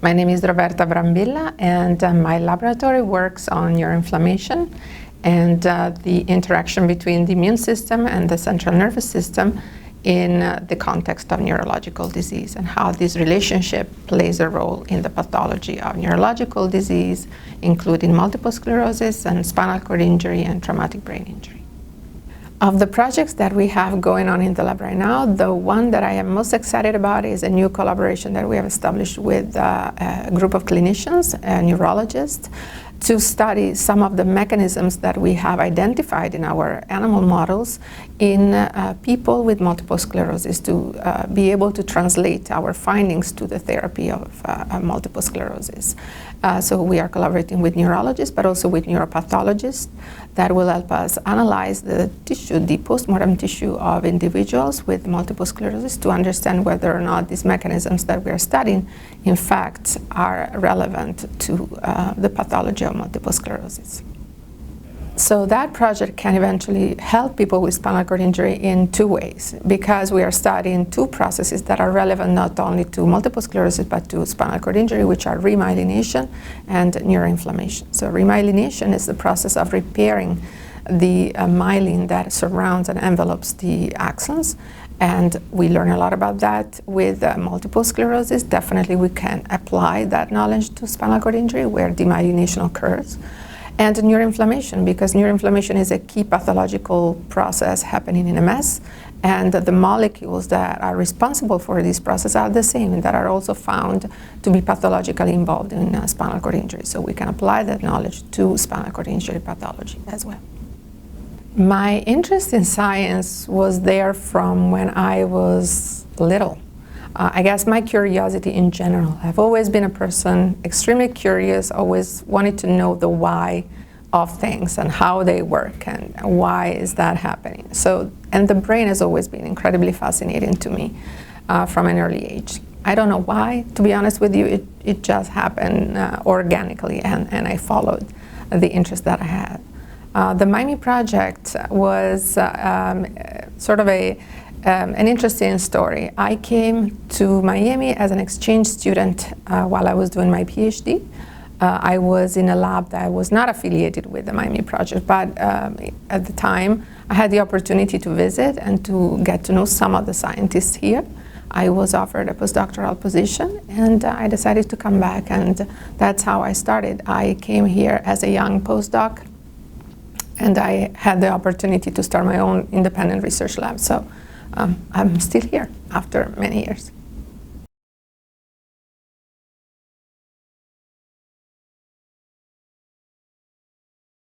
My name is Roberta Brambilla, and my laboratory works on neuroinflammation and the interaction between the immune system and the central nervous system in the context of neurological disease, and how this relationship plays a role in the pathology of neurological disease, including multiple sclerosis and spinal cord injury and traumatic brain injury. Of the projects that we have going on in the lab right now, the one that I am most excited about is a new collaboration that we have established with a group of clinicians, neurologists, to study some of the mechanisms that we have identified in our animal models in people with multiple sclerosis, to be able to translate our findings to the therapy of multiple sclerosis. So we are collaborating with neurologists, but also with neuropathologists that will help us analyze the tissue, the postmortem tissue of individuals with multiple sclerosis, to understand whether or not these mechanisms that we are studying, in fact, are relevant to the pathology of multiple sclerosis. So that project can eventually help people with spinal cord injury in two ways, because we are studying two processes that are relevant not only to multiple sclerosis but to spinal cord injury, which are remyelination and neuroinflammation. So remyelination is the process of repairing the myelin that surrounds and envelopes the axons, and we learn a lot about that with multiple sclerosis. Definitely we can apply that knowledge to spinal cord injury where demyelination occurs. And neuroinflammation, because neuroinflammation is a key pathological process happening in MS, and the molecules that are responsible for this process are the same, and that are also found to be pathologically involved in spinal cord injury. So we can apply that knowledge to spinal cord injury pathology as well. My interest in science was there from when I was little. I guess my curiosity in general. I've always been a person extremely curious, always wanted to know the why of things and how they work and why is that happening. So, and the brain has always been incredibly fascinating to me from an early age. I don't know why, to be honest with you, it just happened organically, and I followed the interest that I had. The Miami project was sort of an interesting story. I came to Miami as an exchange student while I was doing my PhD. I was in a lab that was not affiliated with the Miami project, but at the time I had the opportunity to visit and to get to know some of the scientists here. I was offered a postdoctoral position, and I decided to come back, and that's how I started. I came here as a young postdoc, and I had the opportunity to start my own independent research lab. So I'm still here after many years.